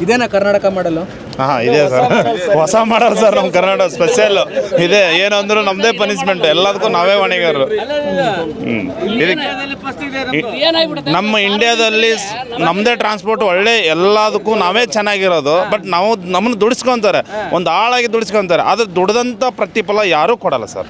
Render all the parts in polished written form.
ಇದೇನಾ ಕರ್ನಾಟಕ ಮಾಡಲು? ಇದೆ ಸರ್, ಹೊಸ ಮಾಡಲ್ ಸರ್. ನಮ್ಮ ಕರ್ನಾಟಕ ಸ್ಪೆಷಲ್ ಇದೆ. ಏನು ಅಂದ್ರೂ ನಮ್ಮದೇ ಪನಿಷ್ಮೆಂಟ್, ಎಲ್ಲದಕ್ಕೂ ನಾವೇ ಹೊಣೆಗಾರರು. ನಮ್ಮ ಇಂಡಿಯಾದಲ್ಲಿ ನಮ್ಮದೇ ಟ್ರಾನ್ಸ್ಪೋರ್ಟ್ ಒಳ್ಳೆ, ಎಲ್ಲದಕ್ಕೂ ನಾವೇ ಚೆನ್ನಾಗಿರೋದು. ಬಟ್ ನಾವು ನಮ್ಮನ್ನು ದುಡಿಸ್ಕೊತಾರೆ, ಒಂದು ಆಳಾಗಿ ದುಡಿಸ್ಕೊತಾರೆ. ಅದು ದುಡ್ದಂಥ ಪ್ರತಿಫಲ ಯಾರೂ ಕೊಡಲ್ಲ ಸರ್.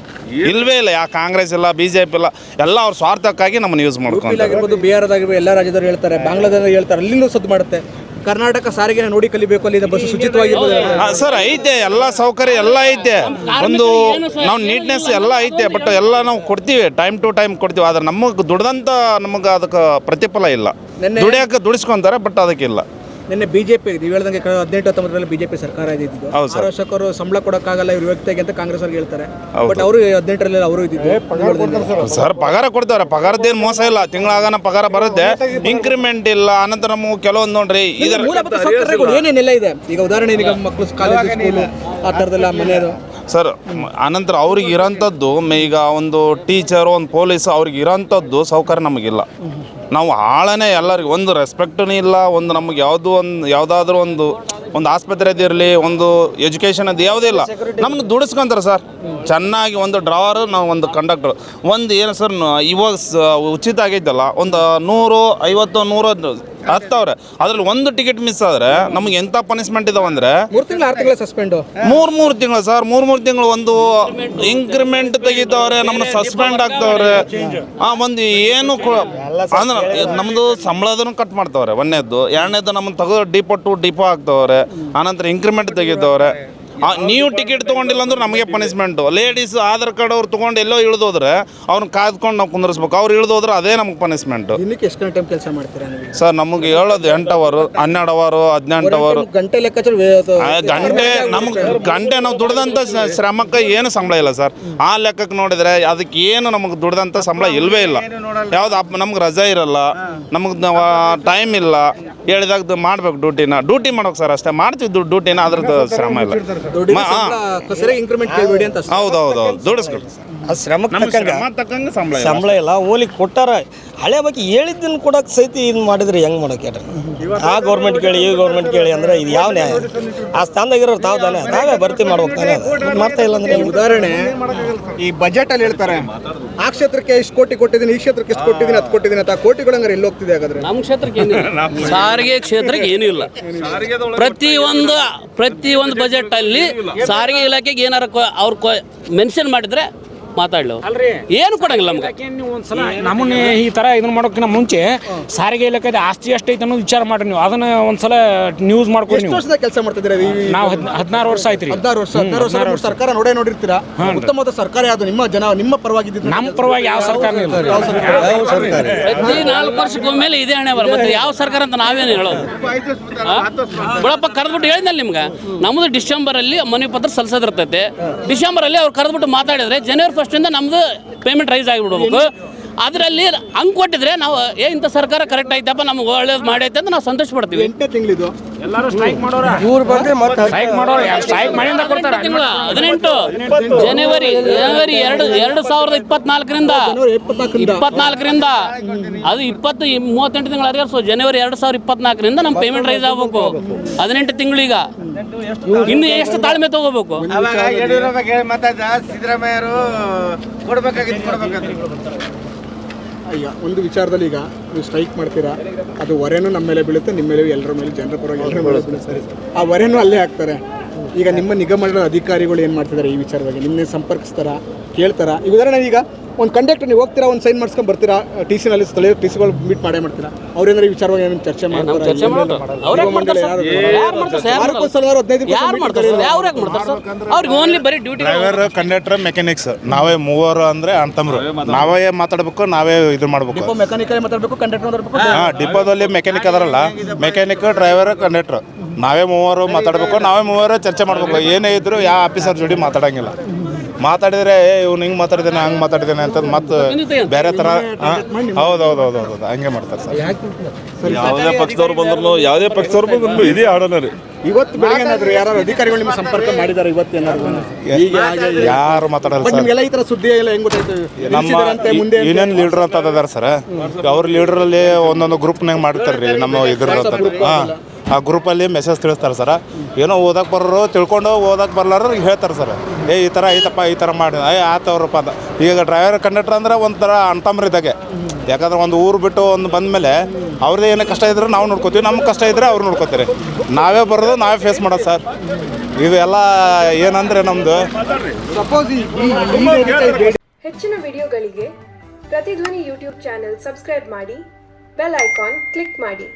ಇಲ್ವೇ ಇಲ್ಲ. ಯಾ ಕಾಂಗ್ರೆಸ್ ಇಲ್ಲ, BJP ಇಲ್ಲ, ಎಲ್ಲ ಅವ್ರ ಸ್ವಾರ್ಥಕ್ಕಾಗಿ ನಮ್ಮನ್ನು ಯೂಸ್ ಮಾಡ್ಕೊಂಡು. ಬಿಹಾರದಾಗಿರ್ಬೋದು, ಎಲ್ಲ ರಾಜ್ಯದವರು ಹೇಳ್ತಾರೆ, ಬಾಂಗ್ಲಾದೇಶ ಹೇಳ್ತಾರೆ, ಅಲ್ಲಿಂದ ಸದ್ದು ಮಾಡುತ್ತೆ. ಕರ್ನಾಟಕ ಸಾರಿಗೆ ನೋಡಿ ಕಲಿಬೇಕು, ಅಲ್ಲಿ ಬಸ್ ಶುಚಿತ್ವವಾಗಿರ್ಬೋದು ಸರ್. ಐತೆ, ಎಲ್ಲ ಸೌಕರ್ಯ ಎಲ್ಲ ಐತೆ, ಒಂದು ನಾವು ನೀಟ್ನೆಸ್ ಎಲ್ಲ ಐತೆ. ಬಟ್ ಎಲ್ಲ ನಾವು ಕೊಡ್ತೀವಿ, ಟೈಮ್ ಟು ಟೈಮ್ ಕೊಡ್ತೀವಿ. ಆದ್ರೆ ನಮಗೆ ದುಡ್ದಂಥ ನಮಗೆ ಅದಕ್ಕೆ ಪ್ರತಿಫಲ ಇಲ್ಲ. ದುಡಿಯೋಕೆ ದುಡಿಸ್ಕೊತಾರೆ, ಬಟ್ ಅದಕ್ಕಿಲ್ಲ. ನಿನ್ನೆ BJP ನೀವು ಹೇಳ್ದಂಗೆ 18-19 BJP ಸರ್ಕಾರ ಇದ್ದಿದ್ದು. 6 ವರ್ಷಕ್ಕವರು ಸಂಬಳ ಕೊಡೋಕ್ಕಾಗಲ್ಲ ಇವ್ರ ವ್ಯಕ್ತಿಗೆ ಅಂತ ಕಾಂಗ್ರೆಸ್ ಅವ್ರಿಗೆ ಹೇಳ್ತಾರೆ. ಬಟ್ ಅವರು 18ರಲ್ಲಿ ಅವರು ಇದ್ದಿದ್ದು ಸರ್. ಪಗಾರ ಕೊಡ್ತಾರೆ, ಪಗಾರದ್ದೇನು ಮೋಸ ಇಲ್ಲ. ತಿಂಗಳಾಗನ ಪಗಾರ ಬರುತ್ತೆ, ಇಂಕ್ರಿಮೆಂಟ್ ಇಲ್ಲ. ಅನಂತರ ನಮಗೆ ಕೆಲವೊಂದು ನೋಡ್ರಿ ಇದರ ಮೂಲಭೂತ ಸೌಕರ್ಯಗಳು ಏನೇನೆಲ್ಲ ಇದೆ. ಈಗ ಉದಾಹರಣೆ ಈಗ ಮಕ್ಕಳು ಕಾಲೇಜ್ ಸ್ಕೂಲು ಆ ಥರದ್ದೆಲ್ಲ ಮನೆಯದು ಸರ್. ಅನಂತರ ಅವ್ರಿಗೆ ಇರೋಂಥದ್ದು, ಈಗ ಒಂದು ಟೀಚರು, ಒಂದು ಪೊಲೀಸು, ಅವ್ರಿಗೆ ಇರೋಂಥದ್ದು ಸೌಕರ್ಯ ನಮಗಿಲ್ಲ. ನಾವು ಆಳನೇ ಎಲ್ಲರಿಗೂ ಒಂದು ರೆಸ್ಪೆಕ್ಟೂ ಇಲ್ಲ. ಒಂದು ನಮಗೆ ಯಾವುದಾದ್ರೂ ಒಂದು ಆಸ್ಪತ್ರೆದಿರಲಿ, ಒಂದು ಎಜುಕೇಷನ್ ಅದು ಯಾವುದೇ ಇಲ್ಲ. ನಮ್ಮನ್ನು ದುಡಿಸ್ಕೊಂತಾರೆ ಸರ್ ಚೆನ್ನಾಗಿ. ಒಂದು ಡ್ರೈವರು, ನಾವು ಒಂದು ಕಂಡಕ್ಟ್ರು, ಒಂದು ಏನು ಸರ್ ಇವಾಗ ಉಚಿತ ಆಗೈತಲ್ಲ, ಒಂದು 150, 100 ಹತ್ತವ್ರೆ. ಅದ್ರಲ್ಲಿ ಒಂದು ಟಿಕೆಟ್ ಮಿಸ್ ಆದರೆ ನಮಗೆ ಎಂಥ ಪನಿಷ್ಮೆಂಟ್ ಇದಾವಂದ್ರೆ 3 ತಿಂಗಳು 6 ತಿಂಗಳು ಸಸ್ಪೆಂಡು. 3 ತಿಂಗಳು ಸರ್. 3 ತಿಂಗಳು ಒಂದು ಇಂಕ್ರಿಮೆಂಟ್ ತೆಗಿತವ್ರೆ, ನಮ್ಮನ್ನ ಸಸ್ಪೆಂಡ್ ಆಗ್ತವ್ರೆ. ಒಂದು ಏನು ಅಂದ್ರೆ ನಮ್ಮದು ಸಂಬಳದನ್ನು ಕಟ್ ಮಾಡ್ತವ್ರೆ. ಒಂದನೇದ್ದು. ಎರಡನೇದ್ದು ನಮ್ಮನ್ನು ತೆಗೆದು ಡಿಪೋ ಆಗ್ತವ್ರೆ. ಆನಂತರ ಇಂಕ್ರಿಮೆಂಟ್ ತೆಗಿತವ್ರೆ. ನೀವು ಟಿಕೆಟ್ ತೊಗೊಂಡಿಲ್ಲ ಅಂದ್ರೆ ನಮಗೆ ಪನಿಷ್ಮೆಂಟು. ಲೇಡೀಸ್ ಆಧಾರ್ ಕಾರ್ಡ್ ಅವ್ರು ತೊಗೊಂಡು ಎಲ್ಲೋ ಇಳಿದೋದ್ರೆ ಅವ್ರನ್ನ ಕಾಯ್ದುಕೊಂಡು ನಾವು ಕುಂದಿರ್ಸ್ಬೇಕು. ಅವ್ರು ಇಳಿದೋದ್ರೆ ಅದೇ ನಮಗೆ ಪನಿಷ್ಮೆಂಟು. ದಿನಕ್ಕೆ ಎಷ್ಟು ಗಂಟೆ ಕೆಲಸ ಮಾಡ್ತೀರಾ ಸರ್? ನಮಗೆ ಹೇಳೋದು 8 ಅವರ್, 12 ಅವರ್, 18 ಅವರ್ ಗಂಟೆ ಲೆಕ್ಕಾಚಾರ. ಗಂಟೆ ನಾವು ದುಡ್ದಂಥ ಶ್ರಮಕ್ಕೆ ಏನು ಸಂಬಳ ಇಲ್ಲ ಸರ್. ಆ ಲೆಕ್ಕಕ್ಕೆ ನೋಡಿದರೆ ಅದಕ್ಕೆ ಏನು ನಮಗೆ ದುಡ್ದಂಥ ಸಂಬಳ ಇಲ್ಲವೇ ಇಲ್ಲ. ಯಾವ್ದು ನಮ್ಗೆ ರಜೆ ಇರಲ್ಲ, ನಮಗೆ ಟೈಮ್ ಇಲ್ಲ. ಹೇಳಿದಾಗ ಮಾಡ್ಬೇಕು ಡ್ಯೂಟಿ ಮಾಡ್ಬೇಕು ಸರ್. ಅಷ್ಟೇ ಮಾಡ್ತೀವಿ ಡ್ಯೂಟಿನ, ಅದ್ರದ್ದು ಶ್ರಮ ಇಲ್ಲ. ಹೌದೌದು, ದುಡಿಸ್ಕೊಡಿ. ಶ್ರಮಕ್ಕೆ ಸಂಬಳ ಇಲ್ಲ. ಓಲಿಗೆ ಕೊಟ್ಟಾರ. ಹಳೆ ಬಗ್ಗೆ ಹೇಳಿದ್ದನ್ನು ಕೊಡೋಕೆ ಸಹಿತ ಇದು ಮಾಡಿದ್ರೆ ಹೆಂಗೆ ಮಾಡೋಕೆ ಹೇಳ್ರಿ? ಆ ಗೌರ್ಮೆಂಟ್ ಕೇಳಿ, ಈ ಗೌರ್ಮೆಂಟ್ ಕೇಳಿ ಅಂದರೆ ಇದು ಯಾವ ನ್ಯಾಯ? ಆ ಸ್ಥಾನದಾಗಿರೋರು ತಾವೇ ಭರ್ತಿ ಮಾಡ್ಬೇಕು ತಾನೆ. ಮಾಡ್ತಾ ಇಲ್ಲ ಅಂದರೆ ಉದಾಹರಣೆ ಈ ಬಜೆಟಲ್ಲಿ ಹೇಳ್ತಾರೆ, ಆ ಕ್ಷೇತ್ರಕ್ಕೆ ಇಷ್ಟು ಕೋಟಿ ಕೊಟ್ಟಿದ್ದೀನಿ, ಈ ಕ್ಷೇತ್ರಕ್ಕೆ ಇಷ್ಟು ಕೊಟ್ಟಿದ್ದೀನಿ, 10 ಕೊಟ್ಟಿದ್ದೀನಿ ಅಂತ. ಕೋಟಿಗಳು ಹಂಗಾರೆ ಎಲ್ಲಿ ಹೋಗ್ತಿದೆ ಹಾಗಾದ್ರೆ? ನಮ್ಮ ಕ್ಷೇತ್ರಕ್ಕೆ ಸಾರಿಗೆ ಕ್ಷೇತ್ರಕ್ಕೆ ಏನೂ ಇಲ್ಲ. ಪ್ರತಿಯೊಂದು ಬಜೆಟ್ ಅಲ್ಲಿ ಸಾರಿಗೆ ಇಲಾಖೆಗೆ ಏನಾರ ಅವ್ರು ಮೆನ್ಷನ್ ಮಾಡಿದ್ರೆ ಮಾತಾಡ್ಲು ಏನು ಕೊಡಂಗಿಲ್ಲ ನಮ್ಗೆ. ನೀವು ಒಂದ್ಸಲ ನಮ್ಮನ್ನೇ ಈ ಥರ ಇದನ್ನ ಮಾಡೋಕ್ಕಿಂತ ಮುಂಚೆ ಸಾರಿಗೆ ಇಲಾಖೆ ಆಸ್ತಿ ಎಷ್ಟೈತೆ ಅನ್ನೋದು ವಿಚಾರ ಮಾಡ್ರಿ. ನೀವು ಅದನ್ನ ಒಂದ್ಸಲ ನ್ಯೂಸ್ ಮಾಡ್ಕೊಂಡು. ನೀವು ಕೆಲಸ ಮಾಡ್ತಿದ್ದೀರಾ? ನಾವು 16 ವರ್ಷ ಆಯ್ತು ರೀ. 16 ವರ್ಷ ಸರ್ಕಾರ ನೋಡಿರ್ತೀರಾ. ಉತ್ತಮವಾದ ಸರ್ಕಾರ ಯಾವುದು ನಿಮ್ಮ ಪರವಾಗಿ? ನಮ್ಮ ಪರವಾಗಿ ಯಾವ ಸರ್ಕಾರ ಇಲ್ಲ. ಪ್ರತಿ 4 ವರ್ಷಕ್ಕೊಮ್ಮೆಲೆ ಇದೇ ಹಣೆ ಬರ. ಮತ್ತೆ ಯಾವ ಸರ್ಕಾರ ಅಂತ ನಾವೇನು ಹೇಳೋದು? ಬಿಡಪ್ಪ ಕರೆದ್ಬಿಟ್ಟು ಹೇಳಿದ್ನಲ್ಲ ನಿಮ್ಗೆ, ನಮ್ಮದು ಡಿಸೆಂಬರಲ್ಲಿ ಮನೆ ಪತ್ರ ಸಲ್ಲಿಸೋದಿರ್ತೈತೆ. ಡಿಸೆಂಬರಲ್ಲಿ ಅವ್ರು ಕರೆದ್ಬಿಟ್ಟು ಮಾತಾಡಿದ್ರೆ ಜನವರಿ 1 ನಮ್ದು ಪೇಮೆಂಟ್ ರೈಸ್ ಆಗಿಬಿಡ್ಬೇಕು. ಅದರಲ್ಲಿ ಹಂಗೆ ಕೊಟ್ಟಿದ್ರೆ ನಾವು ಇಂಥ ಸರ್ಕಾರ ಕರೆಕ್ಟ್ ಐತಪ್ಪ, ನಮ್ಗೆ ಒಳ್ಳೇದು ಮಾಡೈತೆ ಅಂತ ನಾವು ಸಂತೋಷ ಪಡ್ತೀವಿ. 8 ತಿಂಗಳಿದು ಎಲ್ಲರೂ ಸ್ಟ್ರೈಕ್ ಮಾಡೋರು, ಇವ್ರು ಬಂದ್ರೆ ಮತ್ತೆ ಸ್ಟ್ರೈಕ್ ಮಾಡೋರು. ಸ್ಟ್ರೈಕ್ ಮಾಡಿಂದ ಕೊಡ್ತಾರೆ. 18 ಜನವರಿ 2024ರಿಂದ ಅದು 38 ತಿಂಗಳು ಅರಿಯರ್ಸು. ಜನವರಿ 2024ರಿಂದ ನಮ್ಮ ಪೇಮೆಂಟ್ ರೈಸ್ ಆಗಬೇಕು. 18 ತಿಂಗಳೀಗ ಇನ್ನು ಎಷ್ಟು ತಾಳ್ಮೆ ತಗೋಬೇಕು? ಸಿದ್ದರಾಮಯ್ಯರು ಈಗ ಒಂದು ವಿಚಾರದಲ್ಲಿ ಈಗ ನೀವು ಸ್ಟ್ರೈಕ್ ಮಾಡ್ತೀರಾ, ಅದು ಹೊರೆನೂ ನಮ್ಮ ಮೇಲೆ ಬೀಳುತ್ತೆ, ನಿಮ್ಮ ಮೇಲೆ, ಎಲ್ಲರ ಮೇಲೆ, ಜನರ ಪರವಾಗಿ ಎಲ್ಲರ ಮೇಲೆ ಬೀಳುತ್ತೆ. ಆ ಹೊರೆನೂ ಅಲ್ಲೇ ಹಾಕ್ತಾರೆ. ಈಗ ನಿಮ್ಮ ನಿಗಮಗಳ ಅಧಿಕಾರಿಗಳು ಏನು ಮಾಡ್ತಿದ್ದಾರೆ ಈ ವಿಚಾರವಾಗಿ? ನಿಮ್ಮನ್ನೇ ಸಂಪರ್ಕಿಸ್ತಾರ, ಕೇಳ್ತಾರ? ಈಗ ಉದಾಹರಣೆ, ಈಗ ಒಂದು ಕಂಡಕ್ಟರ್ ನೀವು ಹೋಗ್ತೀರಾ, ಒಂದು ಸೈನ್ ಮಾಡಿಸ್ಕೊಂಡು ಬರ್ತೀರಾ, TC-ನಲ್ಲಿ ಸ್ಥಳೀಯ TC-ಗಳು ಮೀಟ್ ಮಾಡ್ತೀರಾ? ಅವ್ರೇನಾದ್ರು ಈ ವಿಚಾರವಾಗಿ ಏನು ಚರ್ಚೆ ಮಾಡ್ತಾರೆ? ಅವ್ರಿಗೆ ಓನ್ಲಿ ಬರೀ ಡ್ಯೂಟಿ. ಡ್ರೈವರ್, ಕಂಡಕ್ಟರ್, ಮೆಕ್ಯಾನಿಕ್ಸ್ ನಾವೇ ಮೂವರು ಅಂದರೆ ಅಂತಂದ್ರು. ನಾವೇ ಮಾತಾಡ್ಬೇಕು, ನಾವೇ ಇದು ಮಾಡ್ಬೇಕು. ಮೆಕ್ಯಾನಿಕಲ್ ಮಾತಾಡಬೇಕು, ಕಂಡಕ್ಟರ್ ಮಾತಾಡಬೇಕು. ಡಿಪೋದಲ್ಲಿ ಮೆಕ್ಯಾನಿಕ್ ಅದರಲ್ಲ, ಮೆಕ್ಯಾನಿಕ್, ಡ್ರೈವರ್, ಕಂಡಕ್ಟರ್ ನಾವೇ ಮೂವರು ಮಾತಾಡ್ಬೇಕು, ನಾವೇ ಮೂವರು ಚರ್ಚೆ ಮಾಡ್ಬೇಕು. ಏನೇ ಇದ್ರು ಯಾವ ಆಫೀಸರ್ ಜೋಡಿ ಮಾತಾಡಂಗಿಲ್ಲ. ಮಾತಾಡಿದ್ರೆ ಇವ್ನು ಹಿಂಗೆ ಮಾತಾಡಿದ್ದೇನೆ, ಹಂಗೆ ಮಾತಾಡಿದ್ದೇನೆ ಅಂತ ಮತ್ತೆ ಬೇರೆ ಥರ. ಹೌದೌದು ಹಂಗೆ ಮಾಡ್ತಾರೆ ಸರ್. ಯಾವುದೇ ಪಕ್ಷದವ್ರು ಬಂದ್ರು ಇದೇ ಆಡೋಣ ರೀ. ಇವತ್ತು ಬೆಳಗ್ಗೆ ಯಾರು ಅಧಿಕಾರಿಗಳು ನಿಮ್ಮ ಸಂಪರ್ಕ ಮಾಡಿದ್ದಾರೆ? ಇವತ್ತು ಏನಾದ್ರು ಯಾರು ಮಾತಾಡಲ್ಲ ಸರ್. ನಿಮಗೆಲ್ಲ ಈ ಥರ ಸುದ್ದಿ ಎಲ್ಲ ಹೆಂಗ್ ಗೊತ್ತಾಯ್ತು? ನಮ್ಮ ಯೂನಿಯನ್ ಲೀಡರ್ ಅಂತ ಅದಾರ ಸರ್. ಅವ್ರ ಲೀಡರಲ್ಲಿ ಒಂದೊಂದು ಗ್ರೂಪ್ನಾಗ ಮಾಡ್ತಾರೆ ರೀ ನಮ್ಮ ಇದ್ರ. ಆ ಗ್ರೂಪಲ್ಲಿ ಮೆಸೇಜ್ ತಿಳಿಸ್ತಾರೆ ಸರ್. ಏನೋ ಓದಕ್ಕೆ ಬರೋರು ತಿಳ್ಕೊಂಡು ಓದಕ್ಕೆ ಬರ್ಲಾರು ಹೇಳ್ತಾರೆ ಸರ್. ಈ ಥರ ಐತಪ್ಪ, ಈ ಥರ ಮಾಡಿ ಆತವ್ರಪ್ಪ ಅಂತ. ಈಗ ಡ್ರೈವರ್ ಕಂಡಕ್ಟರ್ ಅಂದರೆ ಒಂಥರ ಅಣ್ತಂಬ್ರಿದ್ದಾಗೆ. ಯಾಕಂದ್ರೆ ಒಂದು ಊರು ಬಿಟ್ಟು ಒಂದು ಬಂದಮೇಲೆ ಅವ್ರದ್ದೇ ಏನೇ ಕಷ್ಟ ಇದ್ರೆ ನಾವು ನೋಡ್ಕೋತೀವಿ, ನಮ್ಮ ಕಷ್ಟ ಇದ್ದರೆ ಅವ್ರು ನೋಡ್ಕೋತೀರಿ. ನಾವೇ ಬರೋದು ನಾವೇ ಫೇಸ್ ಮಾಡೋದು ಸರ್. ಇವೆಲ್ಲ ಏನಂದರೆ ನಮ್ಮದು ಹೆಚ್ಚಿನ ವಿಡಿಯೋಗಳಿಗೆ ಪ್ರತಿಧ್ವನಿ ಯೂಟ್ಯೂಬ್ ಚಾನೆಲ್ ಸಬ್ಸ್ಕ್ರೈಬ್ ಮಾಡಿ, ಬೆಲ್ ಐಕಾನ್ ಕ್ಲಿಕ್ ಮಾಡಿ.